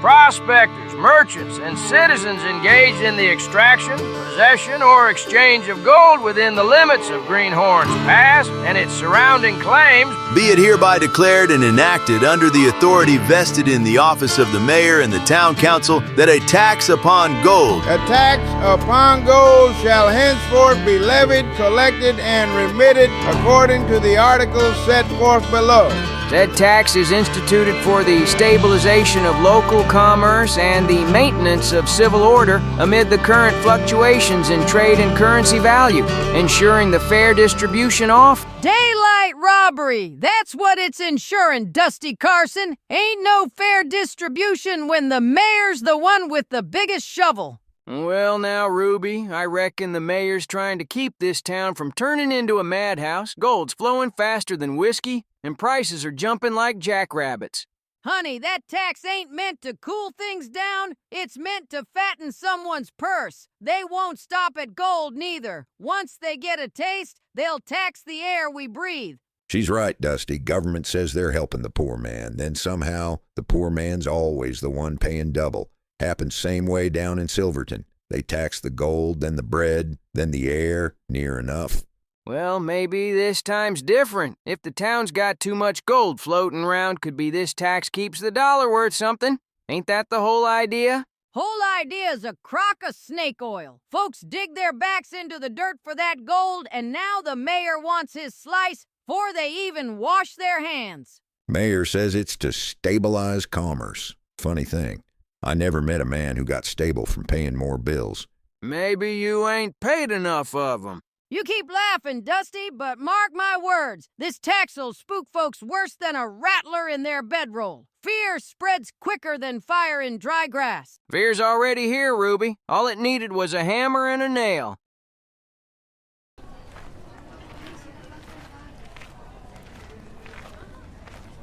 prospectors, merchants, and citizens engaged in the extraction, possession, or exchange of gold within the limits of Greenhorn's Pass and its surrounding claims, be it hereby declared and enacted under the authority vested in the office of the mayor and the town council that a tax upon gold. A tax upon gold shall henceforth be levied, collected, and remitted according to the articles set forth below. Said tax is instituted for the stabilization of local commerce and the maintenance of civil order amid the current fluctuations in trade and currency value, ensuring the fair distribution of daylight robbery. That's what it's ensuring, Dusty Carson. Ain't no fair distribution when the mayor's the one with the biggest shovel. Well now, Ruby, I reckon the mayor's trying to keep this town from turning into a madhouse. Gold's flowing faster than whiskey, and prices are jumping like jackrabbits. Honey, that tax ain't meant to cool things down. It's meant to fatten someone's purse. They won't stop at gold, neither. Once they get a taste, they'll tax the air we breathe. She's right, Dusty. Government says they're helping the poor man. Then somehow, the poor man's always the one paying double. Happens same way down in Silverton. They tax the gold, then the bread, then the air, near enough. Well, maybe this time's different. If the town's got too much gold floating around, could be this tax keeps the dollar worth something. Ain't that the whole idea? Whole idea's a crock of snake oil. Folks dig their backs into the dirt for that gold, and now the mayor wants his slice before they even wash their hands. Mayor says it's to stabilize commerce. Funny thing, I never met a man who got stable from paying more bills. Maybe you ain't paid enough of 'em. You keep laughing, Dusty, but mark my words, this tax'll spook folks worse than a rattler in their bedroll. Fear spreads quicker than fire in dry grass. Fear's already here, Ruby. All it needed was a hammer and a nail.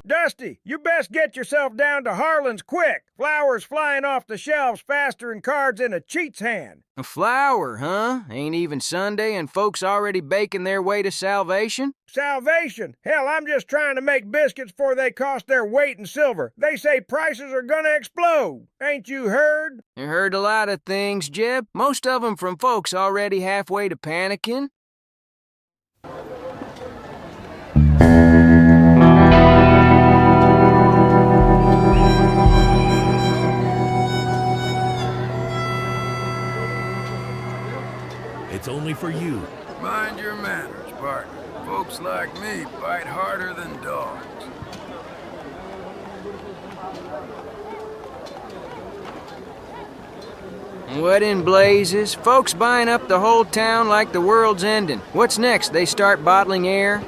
Dusty, you best get yourself down to Harlan's quick. Flowers flying off the shelves faster than cards in a cheat's hand. A flower, huh? Ain't even Sunday and folks already baking their way to salvation? Salvation? Hell, I'm just trying to make biscuits before they cost their weight in silver. They say prices are gonna explode. Ain't you heard? You heard a lot of things, Jeb. Most of 'em from folks already halfway to panicking. It's only for you. Mind your manners, partner. Folks like me bite harder than dogs. What in blazes? Folks buying up the whole town like the world's ending. What's next? They start bottling air?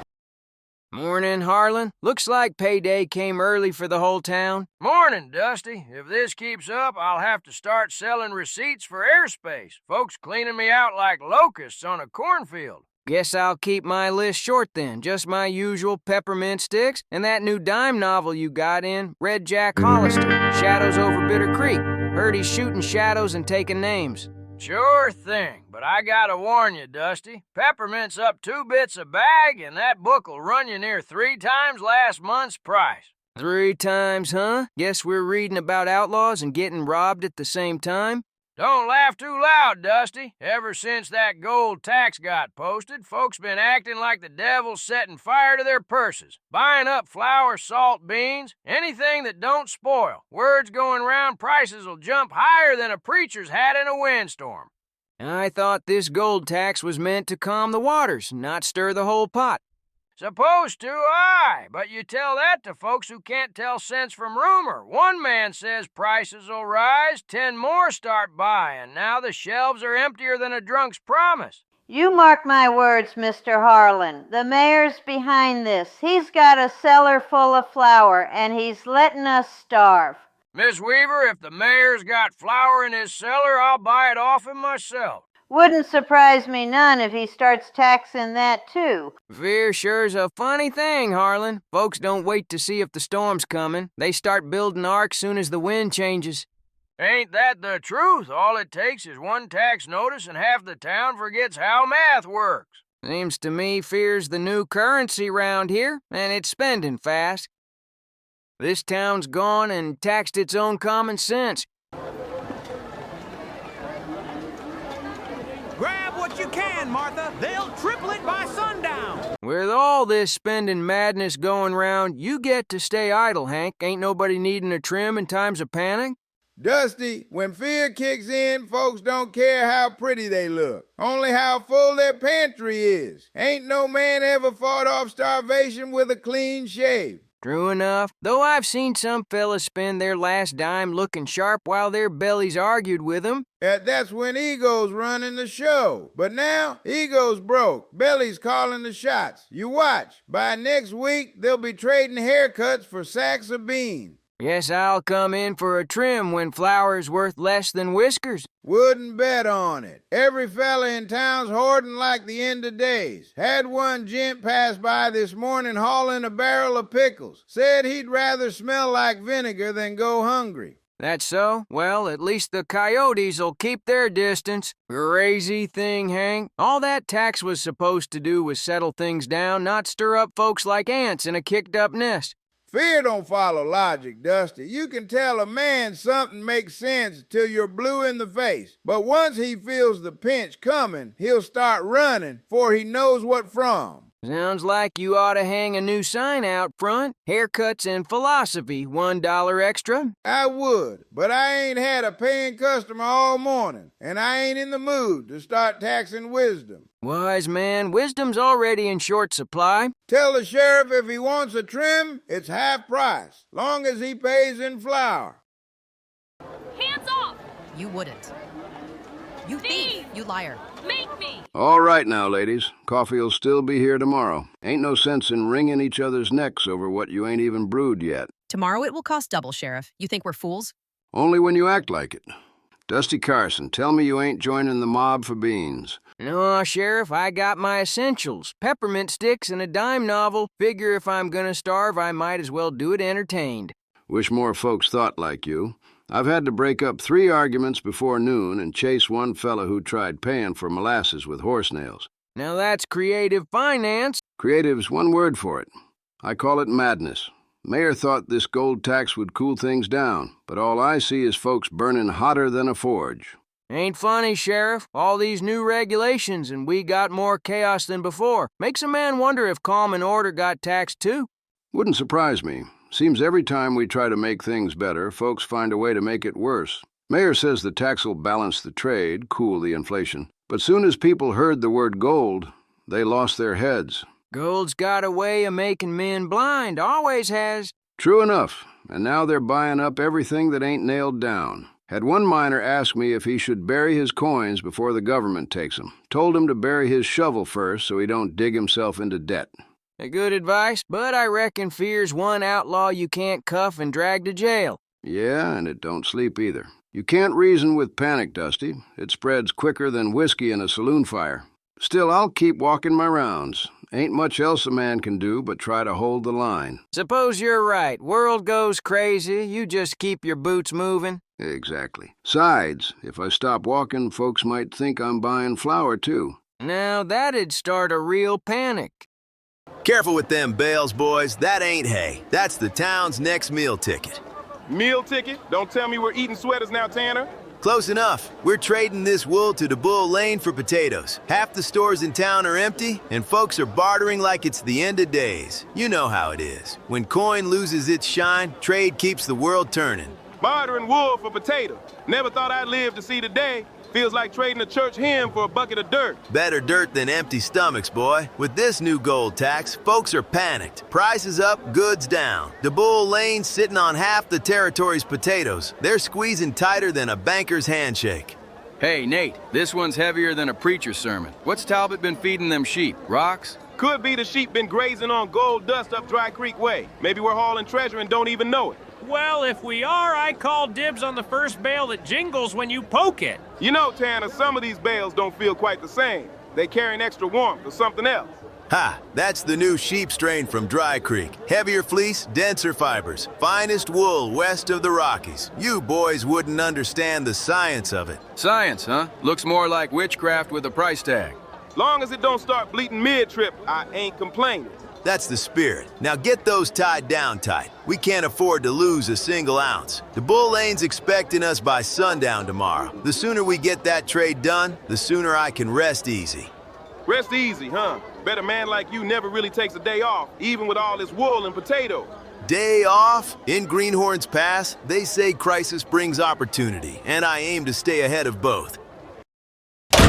Morning, Harlan. Looks like payday came early for the whole town. Morning, Dusty. If this keeps up, I'll have to start selling receipts for airspace. Folks cleaning me out like locusts on a cornfield. Guess I'll keep my list short then. Just my usual peppermint sticks and that new dime novel you got in, Red Jack Hollister, Shadows Over Bitter Creek. Heard he's shooting shadows and taking names. Sure thing, but I gotta warn you, Dusty. Peppermint's up 2 bits a bag, and that book'll run you near 3 times last month's price. 3 times, huh? Guess we're reading about outlaws and getting robbed at the same time? Don't laugh too loud, Dusty. Ever since that gold tax got posted, folks been acting like the devil's setting fire to their purses, buying up flour, salt, beans, anything that don't spoil. Word's going round prices'll jump higher than a preacher's hat in a windstorm. I thought this gold tax was meant to calm the waters, not stir the whole pot. Supposed to, aye, but you tell that to folks who can't tell sense from rumor. One man says prices'll rise, 10 more start buying. Now the shelves are emptier than a drunk's promise. You mark my words, Mr. Harlan. The mayor's behind this. He's got a cellar full of flour, and he's letting us starve. Miss Weaver, if the mayor's got flour in his cellar, I'll buy it off him myself. Wouldn't surprise me none if he starts taxing that, too. Fear sure's a funny thing, Harlan. Folks don't wait to see if the storm's coming. They start building arks soon as the wind changes. Ain't that the truth? All it takes is one tax notice and half the town forgets how math works. Seems to me fear's the new currency round here, and it's spending fast. This town's gone and taxed its own common sense. Grab what you can, Martha. They'll triple it by sundown. With all this spending madness going round, you get to stay idle, Hank. Ain't nobody needing a trim in times of panic. Dusty, when fear kicks in, folks don't care how pretty they look, only how full their pantry is. Ain't no man ever fought off starvation with a clean shave. True enough, though I've seen some fellas spend their last dime looking sharp while their bellies argued with them. That's when Ego's running the show. But now, Ego's broke. Belly's calling the shots. You watch. By next week, they'll be trading haircuts for sacks of beans. Guess I'll come in for a trim when flour's worth less than whiskers. Wouldn't bet on it. Every fella in town's hoarding like the end of days. Had one gent pass by this morning hauling a barrel of pickles. Said he'd rather smell like vinegar than go hungry. That's so? Well, at least the coyotes'll keep their distance. Crazy thing, Hank. All that tax was supposed to do was settle things down, not stir up folks like ants in a kicked-up nest. Fear don't follow logic, Dusty. You can tell a man something makes sense till you're blue in the face. But once he feels the pinch coming, he'll start running, for he knows what from. Sounds like you ought to hang a new sign out front. Haircuts and philosophy, $1 extra. I would, but I ain't had a paying customer all morning, and I ain't in the mood to start taxing wisdom. Wise man, wisdom's already in short supply. Tell the sheriff if he wants a trim, it's half price, long as he pays in flour. Hands off! You wouldn't. You thief! You liar! Make me! All right now, ladies. Coffee'll still be here tomorrow. Ain't no sense in wringing each other's necks over what you ain't even brewed yet. Tomorrow it will cost double, Sheriff. You think we're fools? Only when you act like it. Dusty Carson, tell me you ain't joining the mob for beans. No, Sheriff, I got my essentials. Peppermint sticks and a dime novel. Figure if I'm gonna starve, I might as well do it entertained. Wish more folks thought like you. I've had to break up 3 arguments before noon and chase one fella who tried paying for molasses with horse nails. Now that's creative finance. Creative's one word for it. I call it madness. Mayor thought this gold tax would cool things down, but all I see is folks burning hotter than a forge. Ain't funny, Sheriff. All these new regulations, and we got more chaos than before. Makes a man wonder if calm and order got taxed too. Wouldn't surprise me. Seems every time we try to make things better, folks find a way to make it worse. Mayor says the tax will balance the trade, cool the inflation. But soon as people heard the word gold, they lost their heads. Gold's got a way of making men blind, always has. True enough, and now they're buying up everything that ain't nailed down. Had one miner ask me if he should bury his coins before the government takes them. Told him to bury his shovel first so he don't dig himself into debt. A good advice, but I reckon fear's one outlaw you can't cuff and drag to jail. Yeah, and it don't sleep either. You can't reason with panic, Dusty. It spreads quicker than whiskey in a saloon fire. Still, I'll keep walking my rounds. Ain't much else a man can do but try to hold the line. Suppose you're right. World goes crazy. You just keep your boots moving. Exactly. Sides, if I stop walking, folks might think I'm buying flour, too. Now, that'd start a real panic. Careful with them bales, boys. That ain't hay. That's the town's next meal ticket. Meal ticket? Don't tell me we're eating sweaters now, Tanner. Close enough. We're trading this wool to DeBull Lane for potatoes. Half the stores in town are empty, and folks are bartering like it's the end of days. You know how it is. When coin loses its shine, trade keeps the world turning. Bartering wool for potatoes. Never thought I'd live to see the day. Feels like trading a church hymn for a bucket of dirt. Better dirt than empty stomachs, boy. With this new gold tax, folks are panicked. Prices up, goods down. DeBull Lane sitting on half the territory's potatoes. They're squeezing tighter than a banker's handshake. Hey, Nate, this one's heavier than a preacher's sermon. What's Talbot been feeding them sheep? Rocks? Could be the sheep been grazing on gold dust up Dry Creek Way. Maybe we're hauling treasure and don't even know it. Well, if we are, I call dibs on the first bale that jingles when you poke it. You know, Tanner, some of these bales don't feel quite the same. They carry an extra warmth or something else. Ha! That's the new sheep strain from Dry Creek. Heavier fleece, denser fibers. Finest wool west of the Rockies. You boys wouldn't understand the science of it. Science, huh? Looks more like witchcraft with a price tag. Long as it don't start bleeding mid-trip, I ain't complaining. That's the spirit. Now get those tied down tight. We can't afford to lose a single ounce. DeBull Lane's expecting us by sundown tomorrow. The sooner we get that trade done, the sooner I can rest easy. Rest easy, huh? Bet a man like you never really takes a day off, even with all this wool and potatoes. Day off? In Greenhorn's Pass, they say crisis brings opportunity, and I aim to stay ahead of both.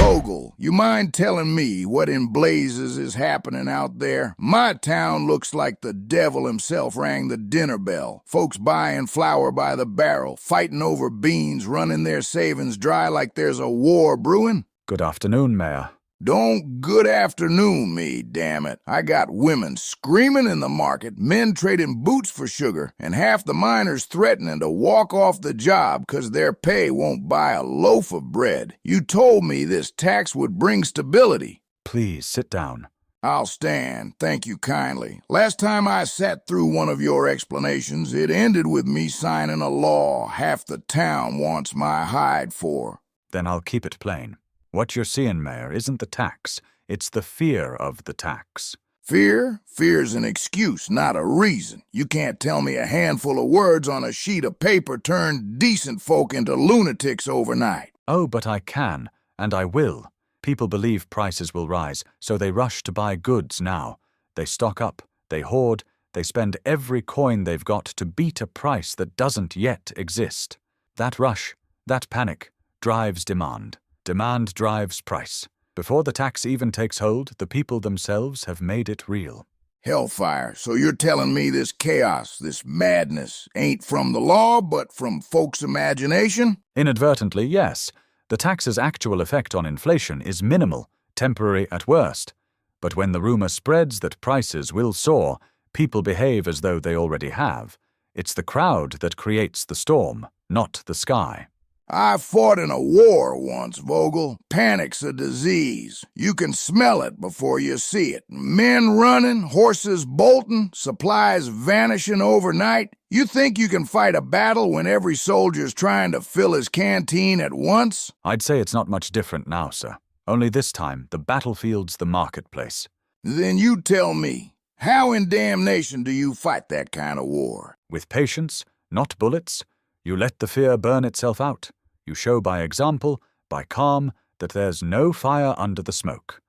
Vogel, you mind telling me what in blazes is happening out there? My town looks like the devil himself rang the dinner bell. Folks buying flour by the barrel, fighting over beans, running their savings dry like there's a war brewing. Good afternoon, Mayor. Don't good afternoon me, damn it. I got women screaming in the market, men trading boots for sugar, and half the miners threatening to walk off the job 'cause their pay won't buy a loaf of bread. You told me this tax would bring stability. Please sit down. I'll stand, thank you kindly. Last time I sat through one of your explanations, it ended with me signing a law half the town wants my hide for. Then I'll keep it plain. What you're seeing, Mayor, isn't the tax. It's the fear of the tax. Fear? Fear's an excuse, not a reason. You can't tell me a handful of words on a sheet of paper turned decent folk into lunatics overnight. Oh, but I can, and I will. People believe prices will rise, so they rush to buy goods now. They stock up, they hoard, they spend every coin they've got to beat a price that doesn't yet exist. That rush, that panic, drives demand. Demand drives price. Before the tax even takes hold, the people themselves have made it real. Hellfire, so you're telling me this chaos, this madness, ain't from the law, but from folks' imagination? Inadvertently, yes. The tax's actual effect on inflation is minimal, temporary at worst. But when the rumor spreads that prices will soar, people behave as though they already have. It's the crowd that creates the storm, not the sky. I fought in a war once, Vogel. Panic's a disease. You can smell it before you see it. Men running, horses bolting, supplies vanishing overnight. You think you can fight a battle when every soldier's trying to fill his canteen at once? I'd say it's not much different now, sir. Only this time, the battlefield's the marketplace. Then you tell me, how in damnation do you fight that kind of war? With patience, not bullets. You let the fear burn itself out. You show by example, by calm, that there's no fire under the smoke.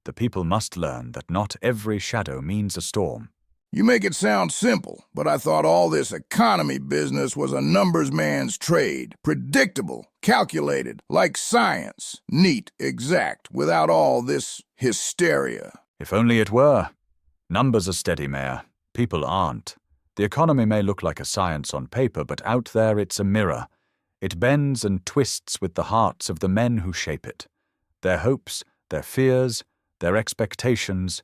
The people must learn that not every shadow means a storm. You make it sound simple, but I thought all this economy business was a numbers man's trade. Predictable, calculated, like science. Neat, exact, without all this hysteria. If only it were. Numbers are steady, Mayor. People aren't. The economy may look like a science on paper, but out there it's a mirror. It bends and twists with the hearts of the men who shape it. Their hopes, their fears, their expectations.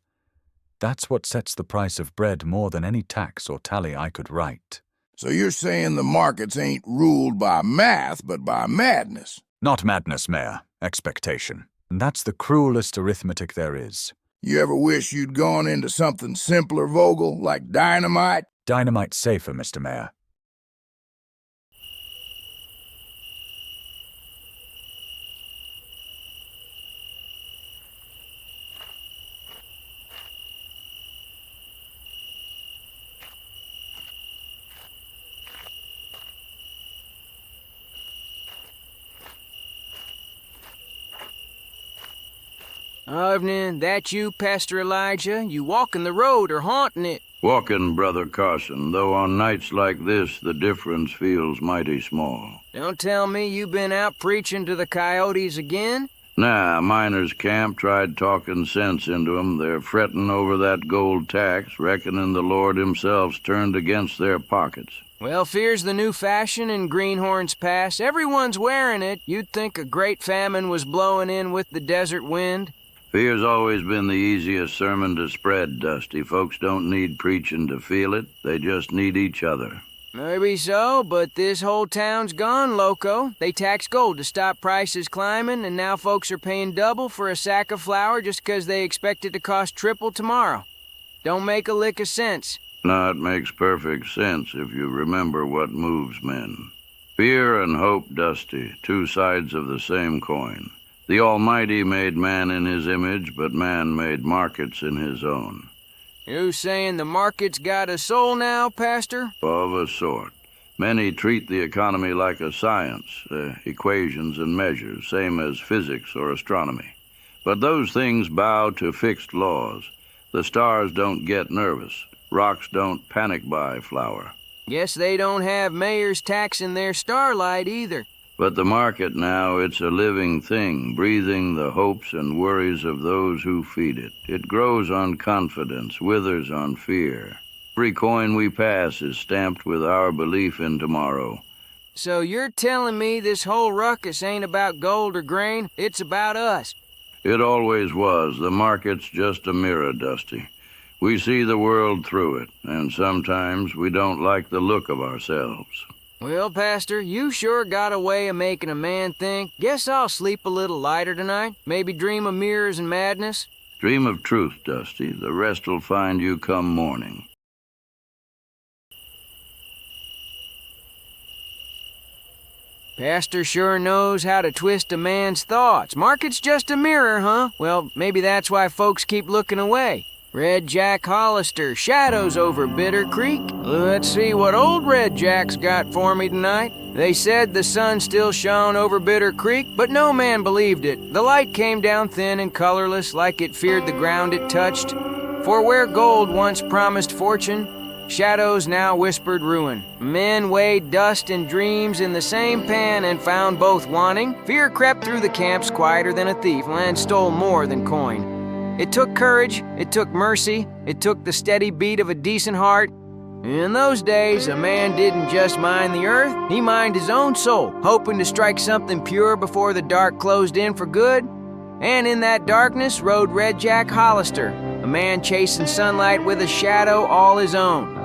That's what sets the price of bread more than any tax or tally I could write. So you're saying the markets ain't ruled by math, but by madness? Not madness, Mayor. Expectation. And that's the cruelest arithmetic there is. You ever wish you'd gone into something simpler, Vogel, like dynamite? Dynamite's safer, Mr. Mayor. Evening, that you, Pastor Elijah? You walking the road or haunting it? Walking, Brother Carson, though on nights like this the difference feels mighty small. Don't tell me you been out preaching to the coyotes again? Nah, miners' camp tried talking sense into 'em. They're fretting over that gold tax, reckoning the Lord himself's turned against their pockets. Well, fear's the new fashion in Greenhorn's Pass. Everyone's wearing it. You'd think a great famine was blowing in with the desert wind. Fear's always been the easiest sermon to spread, Dusty. Folks don't need preaching to feel it. They just need each other. Maybe so, but this whole town's gone loco. They tax gold to stop prices climbing, and now folks are paying double for a sack of flour just 'cause they expect it to cost triple tomorrow. Don't make a lick of sense. No, it makes perfect sense if you remember what moves men. Fear and hope, Dusty, two sides of the same coin. The Almighty made man in his image, but man made markets in his own. You saying the market's got a soul now, Pastor? Of a sort. Many treat the economy like a science, equations and measures, same as physics or astronomy. But those things bow to fixed laws. The stars don't get nervous. Rocks don't panic buy flour. Guess they don't have mayors taxing their starlight either. But the market now, it's a living thing, breathing the hopes and worries of those who feed it. It grows on confidence, withers on fear. Every coin we pass is stamped with our belief in tomorrow. So you're telling me this whole ruckus ain't about gold or grain, it's about us? It always was. The market's just a mirror, Dusty. We see the world through it, and sometimes we don't like the look of ourselves. Well, Pastor, you sure got a way of making a man think. Guess I'll sleep a little lighter tonight. Maybe dream of mirrors and madness. Dream of truth, Dusty. The rest will find you come morning. Pastor sure knows how to twist a man's thoughts. Market's just a mirror, huh? Well, maybe that's why folks keep looking away. Red Jack Hollister, shadows over Bitter Creek. Let's see what old Red Jack's got for me tonight. They said the sun still shone over Bitter Creek, but no man believed it. The light came down thin and colorless, like it feared the ground it touched. For where gold once promised fortune, shadows now whispered ruin. Men weighed dust and dreams in the same pan and found both wanting. Fear crept through the camps quieter than a thief and stole more than coin. It took courage, it took mercy, it took the steady beat of a decent heart. In those days, a man didn't just mine the earth, he mined his own soul, hoping to strike something pure before the dark closed in for good. And in that darkness rode Red Jack Hollister, a man chasing sunlight with a shadow all his own.